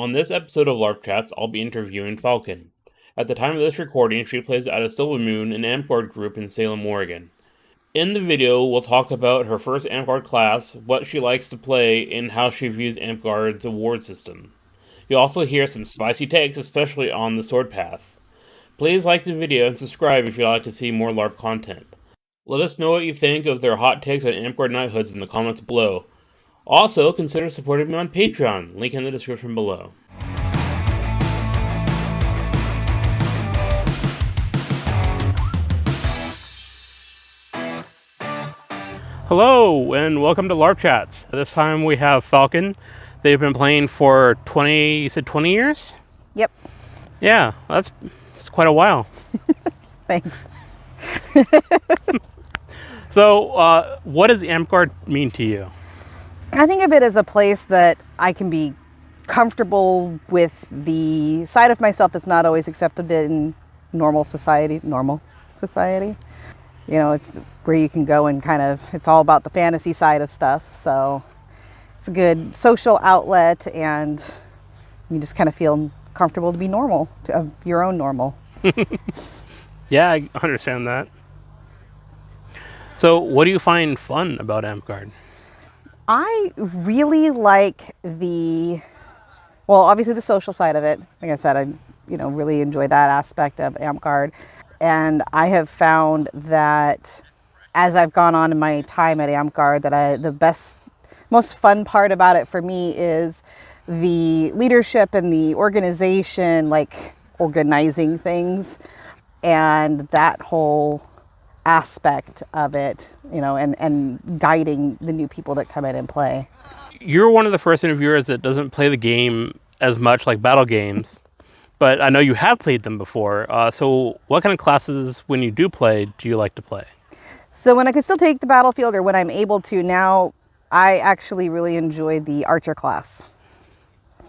On this episode of LARP Chats, I'll be interviewing Falcon. At the time of this recording, she plays at a SIlvermoon, an Amtgard group in Salem, Oregon. In the video, we'll talk about her first Amtgard class, what she likes to play, and how she views Amtgard's award system. You'll also hear some spicy takes, especially on the sword path. Please like the video and subscribe if you'd like to see more LARP content. Let us know what you think of their hot takes on Amtgard knighthoods in the comments below. Also, consider supporting me on Patreon, link in the description below. Hello, and welcome to LARP Chats. This time we have Falcon. They've been playing for 20 years? Yep. Yeah, that's quite a while. Thanks. So, what does Amtgard mean to you? I think of it as a place that I can be comfortable with the side of myself that's not always accepted in normal society. You know, it's where you can go and it's all about the fantasy side of stuff. So it's a good social outlet, and you just kind of feel comfortable to be normal, of your own normal. Yeah, I understand that. So what do you find fun about Amtgard? I really like obviously the social side of it. Like I said, I really enjoy that aspect of Amtgard. And I have found that as I've gone on in my time at Amtgard, that the most fun part about it for me is the leadership and the organization, like organizing things, and that whole aspect of it, and guiding the new people that come in and play. You're one of the first interviewers that doesn't play the game as much, like battle games, but I know you have played them before. So what kind of classes, when you do play, do you like to play? So when I can still take the battlefield, or when I'm able to now, I actually really enjoy the archer class.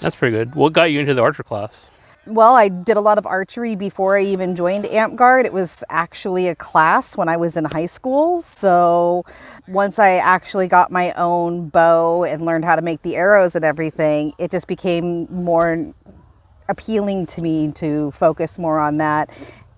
That's pretty good. What got you into the archer class? Well, I did a lot of archery before I even joined Amtgard. It was actually a class when I was in high school. So once I actually got my own bow and learned how to make the arrows and everything, it just became more appealing to me to focus more on that.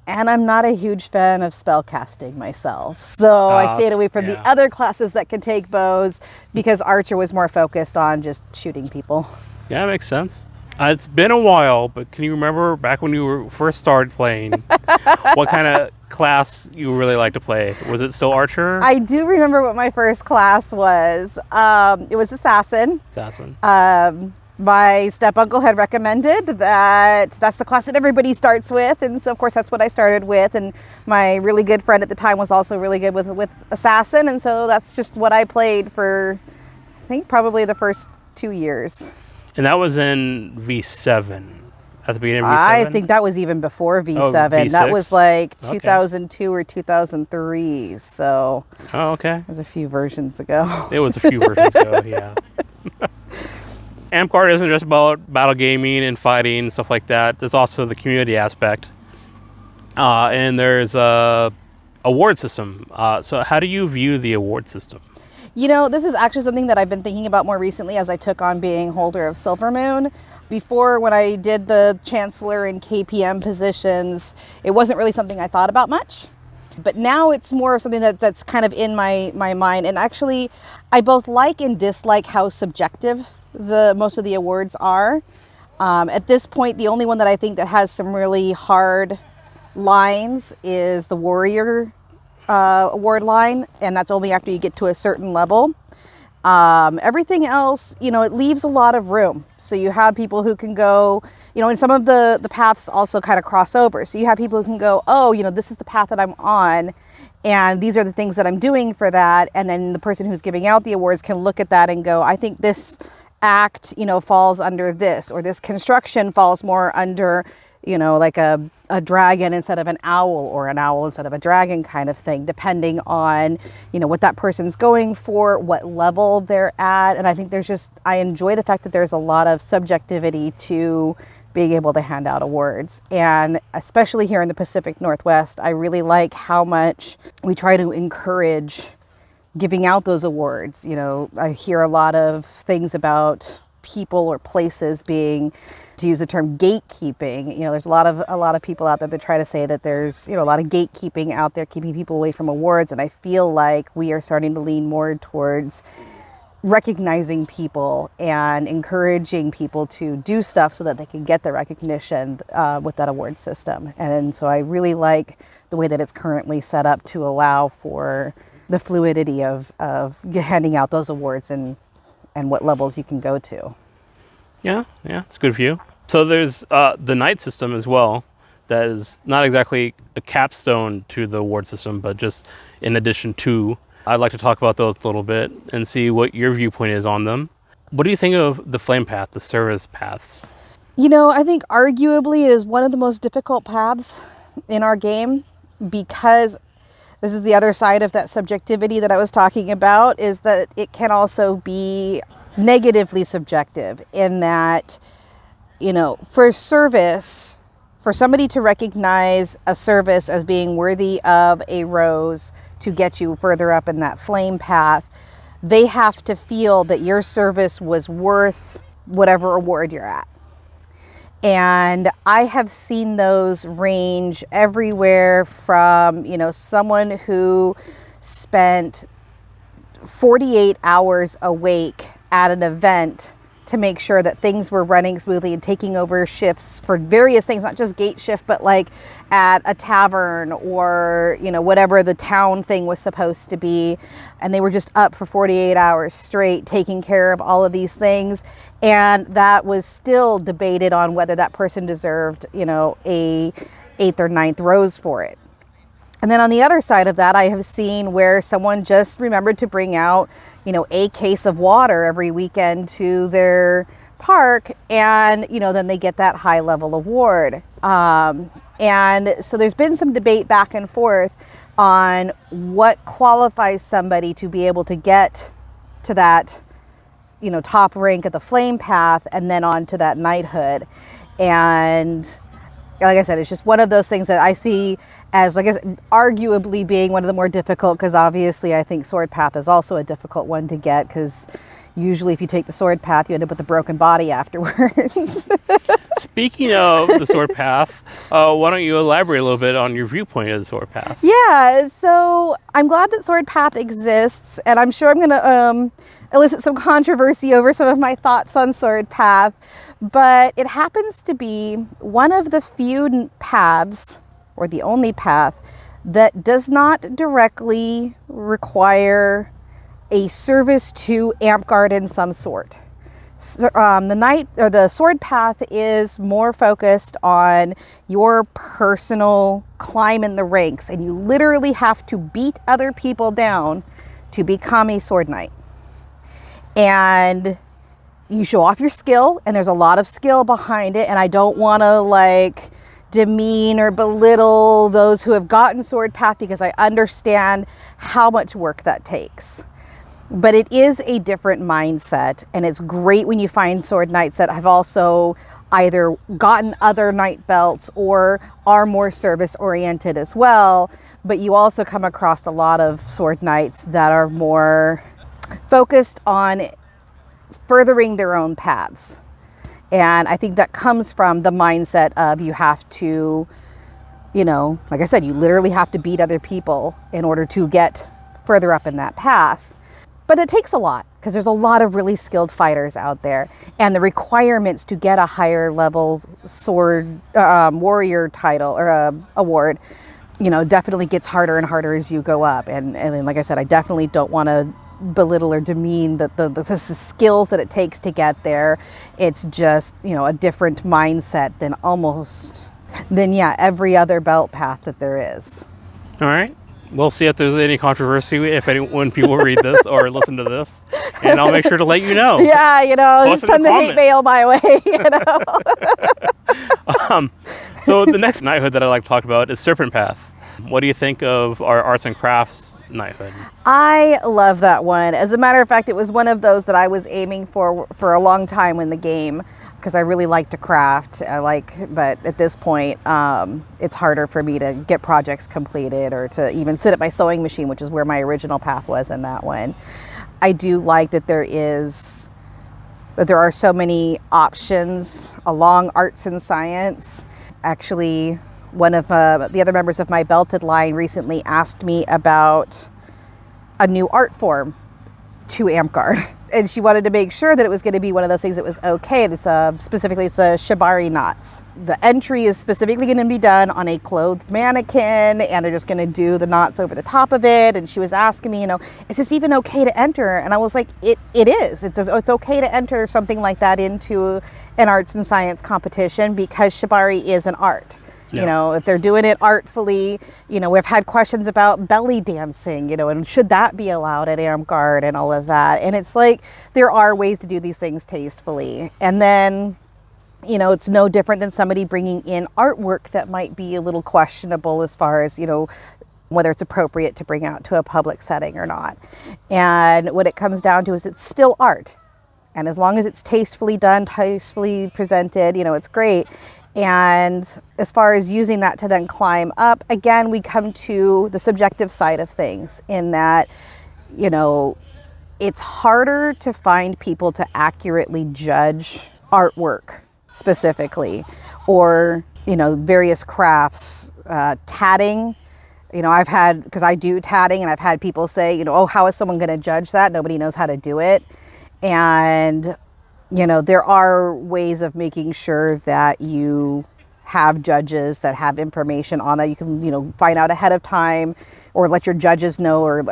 And I'm not a huge fan of spell casting myself. So I stayed away from the other classes that can take bows, because archer was more focused on just shooting people. Yeah, that makes sense. It's been a while, but can you remember back when you first started playing, what kind of class you really like to play? Was it still archer? I do remember what my first class was. It was assassin. My step-uncle had recommended that that's the class that everybody starts with, and so of course that's what I started with. And my really good friend at the time was also really good with assassin, and so that's just what I played for, I think, probably the first 2 years. And that was in V7, at the beginning of V7? I think that was even before V7. V6? That was like 2002 or 2003, so... Oh, okay. It was a few versions ago. It was a few versions ago, yeah. Amtgard isn't just about battle gaming and fighting and stuff like that. There's also the community aspect. And there's a award system. So how do you view the award system? This is actually something that I've been thinking about more recently as I took on being holder of SIlvermoon. Before, when I did the Chancellor and KPM positions, it wasn't really something I thought about much. But now it's more something that's kind of in my mind. And actually, I both like and dislike how subjective most of the awards are. At this point, the only one that I think that has some really hard lines is the Warrior award line, and that's only after you get to a certain level. Everything else, it leaves a lot of room. So you have people who can go, and some of the paths also kind of cross over. So you have people who can go, this is the path that I'm on, and these are the things that I'm doing for that. And then the person who's giving out the awards can look at that and go, I think this act, falls under this, or this construction falls more under, like a dragon instead of an owl, or an owl instead of a dragon kind of thing, depending on, what that person's going for, what level they're at. And I think I enjoy the fact that there's a lot of subjectivity to being able to hand out awards. And especially here in the Pacific Northwest, I really like how much we try to encourage giving out those awards. I hear a lot of things about people or places being, to use the term gatekeeping. You know, there's a lot of people out there that try to say that there's, you know, a lot of gatekeeping out there, keeping people away from awards. And I feel like we are starting to lean more towards recognizing people and encouraging people to do stuff so that they can get the recognition with that award system. And so I really like the way that it's currently set up to allow for the fluidity of handing out those awards and what levels you can go to. Yeah, it's good for you. So there's the knight system as well. That is not exactly a capstone to the award system, but just in addition to. I'd like to talk about those a little bit and see what your viewpoint is on them. What do you think of the flame path, the service paths? You know, I think arguably it is one of the most difficult paths in our game, because this is the other side of that subjectivity that I was talking about, is that it can also be negatively subjective in that, you know, for service, for somebody to recognize a service as being worthy of a rose to get you further up in that flame path, they have to feel that your service was worth whatever award you're at. And I have seen those range everywhere from, you know, someone who spent 48 hours awake at an event to make sure that things were running smoothly and taking over shifts for various things, not just gate shift, but like at a tavern or, you know, whatever the town thing was supposed to be. And they were just up for 48 hours straight, taking care of all of these things. And that was still debated on whether that person deserved, you know, a 8th or 9th rose for it. And then on the other side of that, I have seen where someone just remembered to bring out, you know, a case of water every weekend to their park, and, you know, then they get that high level award. And so there's been some debate back and forth on what qualifies somebody to be able to get to that, you know, top rank at the flame path and then on to that knighthood. And like I said, it's just one of those things that I see as, like I said, arguably being one of the more difficult, because obviously I think sword path is also a difficult one to get, because usually if you take the sword path, you end up with a broken body afterwards. Speaking of the sword path, why don't you elaborate a little bit on your viewpoint of the sword path? Yeah, so I'm glad that sword path exists, and I'm sure I'm going to elicit some controversy over some of my thoughts on sword path, but it happens to be one of the few paths, or the only path, that does not directly require a service to Amtgard in some sort. So, the sword path is more focused on your personal climb in the ranks, and you literally have to beat other people down to become a sword knight. And you show off your skill, and there's a lot of skill behind it, and I don't want to like demean or belittle those who have gotten sword path, because I understand how much work that takes. But it is a different mindset, and it's great when you find sword knights that have also either gotten other knight belts or are more service oriented as well. But you also come across a lot of sword knights that are more focused on furthering their own paths. And I think that comes from the mindset of you have to, you know, like I said, you literally have to beat other people in order to get further up in that path. But it takes a lot, because there's a lot of really skilled fighters out there, and the requirements to get a higher level sword warrior title or award, you know, definitely gets harder and harder as you go up. And then, like I said, I definitely don't want to belittle or demean the skills that it takes to get there. It's just, you know, a different mindset than every other belt path that there is. All right. We'll see if there's any controversy when people read this or listen to this, and I'll make sure to let you know. Yeah, you know, send the hate mail my way, you know. So the next knighthood that I'd like to talk about is Serpent Path. What do you think of our arts and crafts knighthood? I love that one. As a matter of fact, it was one of those that I was aiming for a long time in the game, because I really like to craft. But at this point, it's harder for me to get projects completed or to even sit at my sewing machine, which is where my original path was in that one. I do like that there is that there are so many options along arts and science. Actually, one of the other members of my belted line recently asked me about a new art form to Amtgard. And she wanted to make sure that it was going to be one of those things that was okay. It's specifically, it's a shibari knots. The entry is specifically going to be done on a clothed mannequin, and they're just going to do the knots over the top of it. And she was asking me, is this even okay to enter? And I was like, it is. It's okay to enter something like that into an arts and science competition because shibari is an art. Yeah. If they're doing it artfully, we've had questions about belly dancing, and should that be allowed at Amtgard and all of that. And it's like, there are ways to do these things tastefully. And then, it's no different than somebody bringing in artwork that might be a little questionable as far as, whether it's appropriate to bring out to a public setting or not. And what it comes down to is it's still art. And as long as it's tastefully done, tastefully presented, it's great. And as far as using that to then climb up, again, we come to the subjective side of things in that, it's harder to find people to accurately judge artwork specifically, or, various crafts, tatting. I've had, because I do tatting, and I've had people say, oh, how is someone going to judge that? Nobody knows how to do it. And there are ways of making sure that you have judges that have information on that. You can, find out ahead of time, or let your judges know, or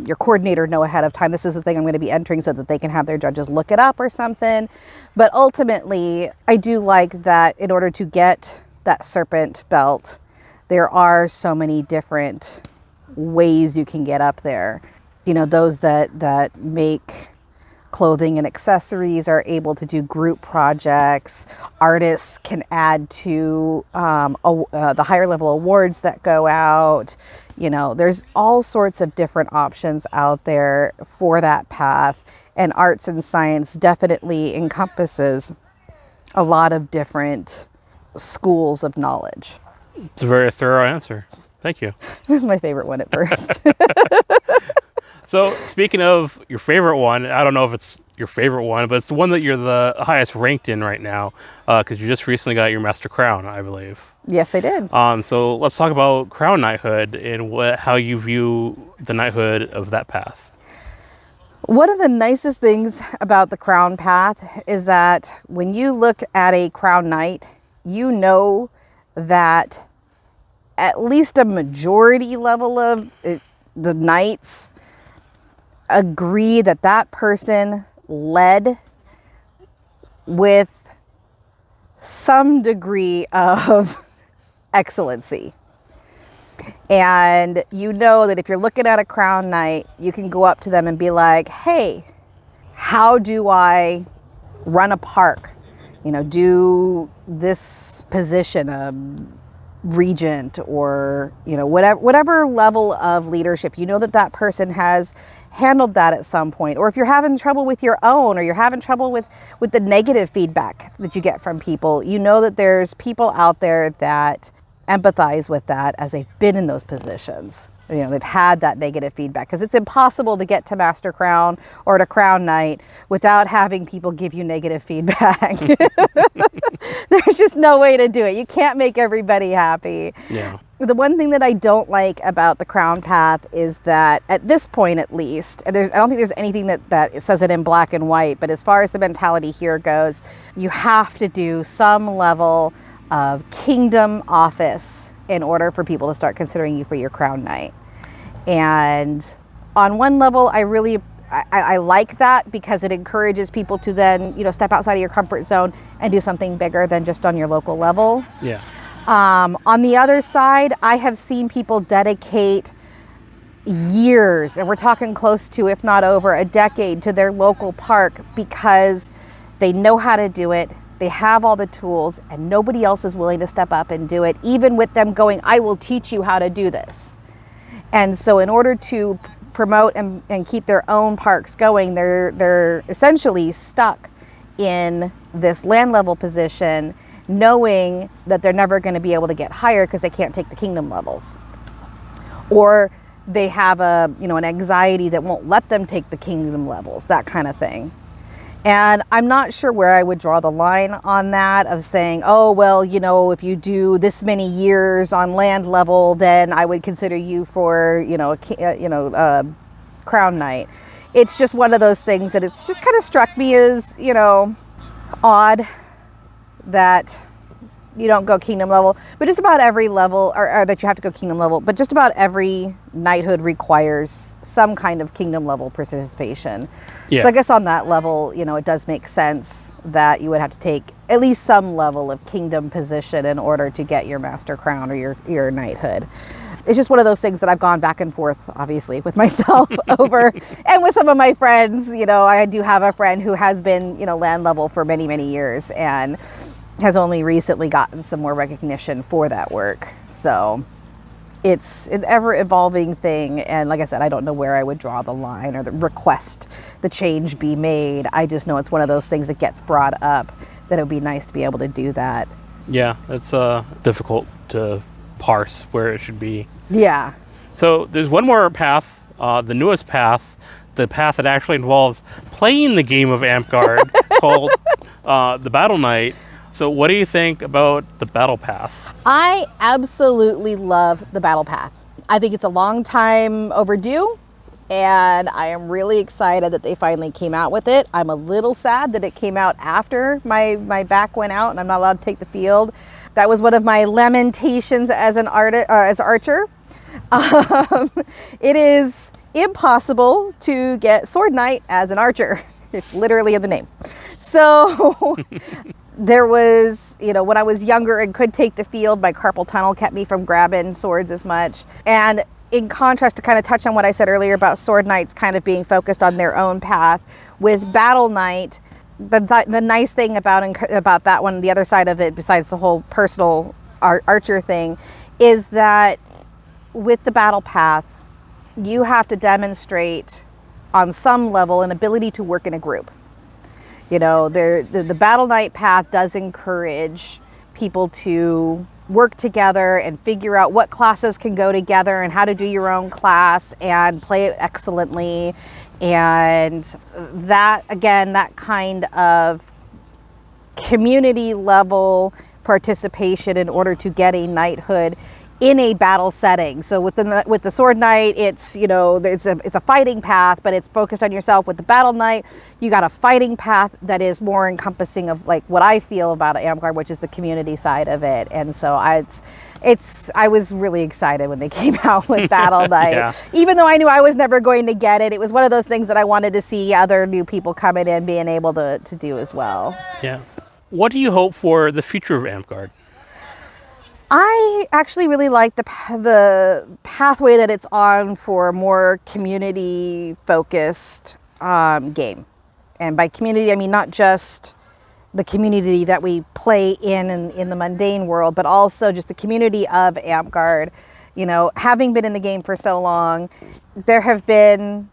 your coordinator know ahead of time, this is the thing I'm going to be entering, so that they can have their judges look it up or something. But ultimately, I do like that in order to get that serpent belt, there are so many different ways you can get up there. Those that make clothing and accessories are able to do group projects. Artists can add to the higher level awards that go out. There's all sorts of different options out there for that path. And arts and science definitely encompasses a lot of different schools of knowledge. It's a very thorough answer. Thank you. It was my favorite one at first. So speaking of your favorite one, I don't know if it's your favorite one, but it's the one that you're the highest ranked in right now, because you just recently got your Master Crown, I believe. Yes, I did. So let's talk about Crown Knighthood and how you view the knighthood of that path. One of the nicest things about the Crown path is that when you look at a Crown Knight, that at least a majority level of the knights agree that that person led with some degree of excellency. And that if you're looking at a Crown Knight, you can go up to them and be like, hey, how do I run a park? Do this position, regent, or whatever level of leadership, that person has handled that at some point. Or if you're having trouble with your own, or you're having trouble with the negative feedback that you get from people, that there's people out there that empathize with that as they've been in those positions. They've had that negative feedback, because it's impossible to get to Master Crown or to Crown Knight without having people give you negative feedback. There's just no way to do it. You can't make everybody happy. Yeah. The one thing that I don't like about the Crown path is that, at this point at least, I don't think there's anything that says it in black and white, but as far as the mentality here goes, you have to do some level of kingdom office in order for people to start considering you for your Crown Knight. And on one level, I like that, because it encourages people to then, step outside of your comfort zone and do something bigger than just on your local level. Yeah. On the other side, I have seen people dedicate years, and we're talking close to, if not over a decade, to their local park because they know how to do it. They have all the tools, and nobody else is willing to step up and do it, even with them going, I will teach you how to do this. And so in order to promote and keep their own parks going, they're essentially stuck in this land level position, knowing that they're never going to be able to get higher because they can't take the kingdom levels. Or they have an anxiety that won't let them take the kingdom levels, that kind of thing. And I'm not sure where I would draw the line on that of saying, oh, well, you know, if you do this many years on land level, then I would consider you for, Crown Knight. It's just one of those things that it's just kind of struck me as, odd that you don't go kingdom level, but just about every level, or that you have to go kingdom level, but just about every knighthood requires some kind of kingdom level participation. Yeah. So I guess on that level, it does make sense that you would have to take at least some level of kingdom position in order to get your master crown or your knighthood. It's just one of those things that I've gone back and forth, obviously, with myself over, and with some of my friends. I do have a friend who has been, land level for many, many years, and has only recently gotten some more recognition for that work. So it's an ever evolving thing. And like I said, I don't know where I would draw the line or request the change be made. I just know it's one of those things that gets brought up, that it would be nice to be able to do that. Yeah, it's difficult to parse where it should be. Yeah. So there's one more path, the newest path, the path that actually involves playing the game of Amtgard called the Battle Knight. So what do you think about the battle path? I absolutely love the battle path. I think it's a long time overdue, and I am really excited that they finally came out with it. I'm a little sad that it came out after my back went out and I'm not allowed to take the field. That was one of my lamentations as an archer. It is impossible to get Sword Knight as an archer. It's literally in the name. So there was, when I was younger and could take the field, my carpal tunnel kept me from grabbing swords as much. And in contrast, to kind of touch on what I said earlier about Sword Knights kind of being focused on their own path, with Battle Knight, the nice thing about that one, the other side of it, besides the whole personal archer thing, is that with the battle path, you have to demonstrate on some level an ability to work in a group. The Battle Knight path does encourage people to work together and figure out what classes can go together and how to do your own class and play it excellently. And that, again, that kind of community level participation in order to get a knighthood in a battle setting. So with the Sword Knight, it's it's a fighting path, but it's focused on yourself. With the Battle Knight, you got a fighting path that is more encompassing of like what I feel about Amtgard, which is the community side of it. And so I was really excited when they came out with Battle Knight. Yeah. Even though I knew I was never going to get it, it was one of those things that I wanted to see other new people coming in being able to do as well. Yeah. What do you hope for the future of Amtgard? I actually really like the pathway that it's on for a more community-focused game. And by community, I mean not just the community that we play in the mundane world, but also just the community of Amtgard. Having been in the game for so long, there have been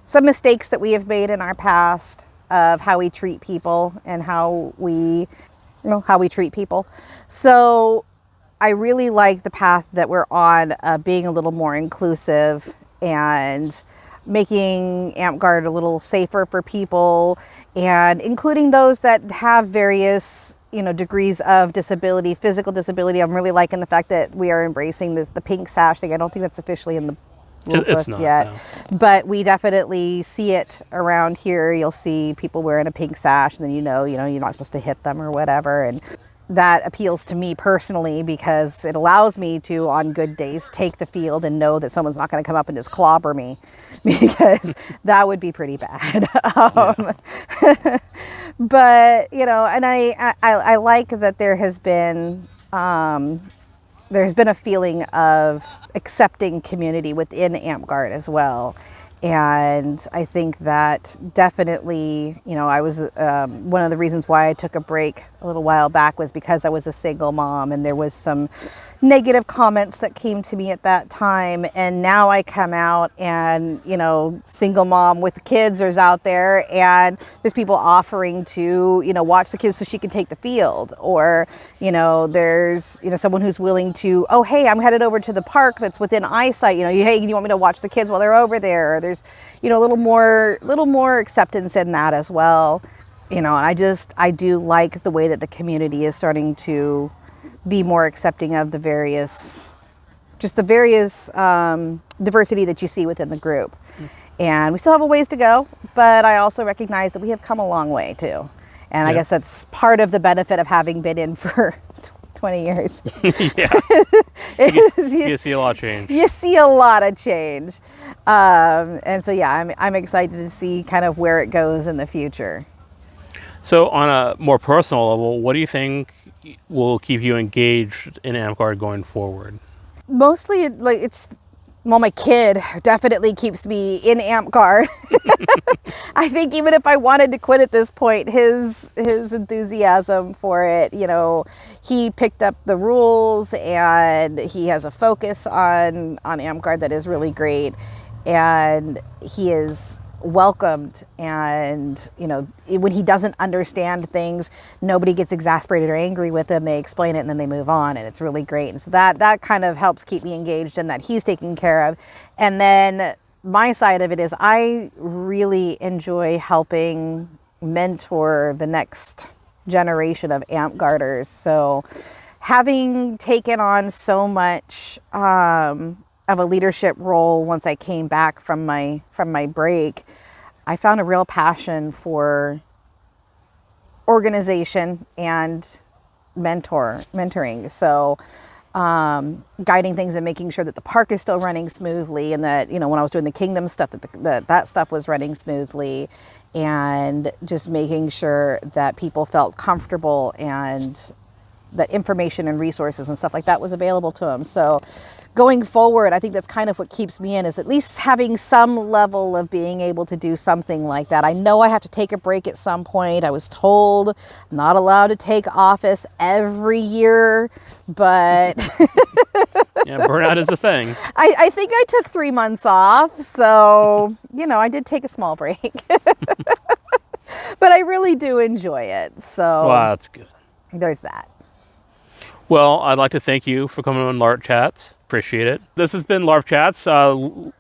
some mistakes that we have made in our past of how we treat people and how we treat people. So I really like the path that we're on, being a little more inclusive and making Amtgard a little safer for people, and including those that have various, degrees of disability, physical disability. I'm really liking the fact that we are embracing the pink sash thing. I don't think that's officially in the rule book yet, no. But we definitely see it around here. You'll see people wearing a pink sash, and then you're not supposed to hit them or whatever. And that appeals to me personally because it allows me to, on good days, take the field and know that someone's not going to come up and just clobber me, because that would be pretty bad. But, and I like that there's been a feeling of accepting community within Amtgard as well. And I think that definitely, I was, one of the reasons why I took a break a little while back was because I was a single mom, and there was some negative comments that came to me at that time. And now I come out and, single mom with kids is out there, and there's people offering to, watch the kids so she can take the field. Or, there's, someone who's willing to, oh, hey, I'm headed over to the park that's within eyesight. Hey, you want me to watch the kids while they're over there? Or there's, a little more acceptance in that as well. And I do like the way that the community is starting to be more accepting of the various diversity that you see within the group. And we still have a ways to go, but I also recognize that we have come a long way too. And I guess that's part of the benefit of having been in for 20 years. Yeah. You see a lot of change. You see a lot of change. And so, yeah, I'm excited to see kind of where it goes in the future. So on a more personal level, what do you think will keep you engaged in Amtgard going forward? Mostly, my kid definitely keeps me in Amtgard. I think even if I wanted to quit at this point, his enthusiasm for it, he picked up the rules and he has a focus on Amtgard that is really great, and he is welcomed. And when he doesn't understand things, nobody gets exasperated or angry with him. They explain it and then they move on, and it's really great. And so that kind of helps keep me engaged, and that he's taken care of. And then my side of it is I really enjoy helping mentor the next generation of Amtgarders. So having taken on so much of a leadership role once I came back from my break, I found a real passion for organization and mentoring. So guiding things and making sure that the park is still running smoothly, and that when I was doing the kingdom stuff, that stuff was running smoothly, and just making sure that people felt comfortable and that information and resources and stuff like that was available to them. So going forward, I think that's kind of what keeps me in, is at least having some level of being able to do something like that. I know I have to take a break at some point. I was told I'm not allowed to take office every year, but Yeah, burnout is a thing. I think I took 3 months off. So, I did take a small break, but I really do enjoy it. So Wow, that's good. there's that. Well, I'd like to thank you for coming on LARP Chats. Appreciate it. This has been LARP Chats.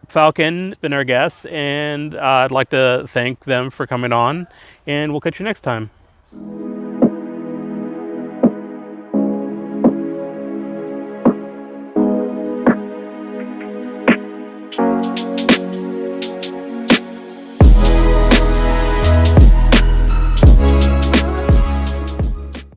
Falcon has been our guest, and I'd like to thank them for coming on, and we'll catch you next time.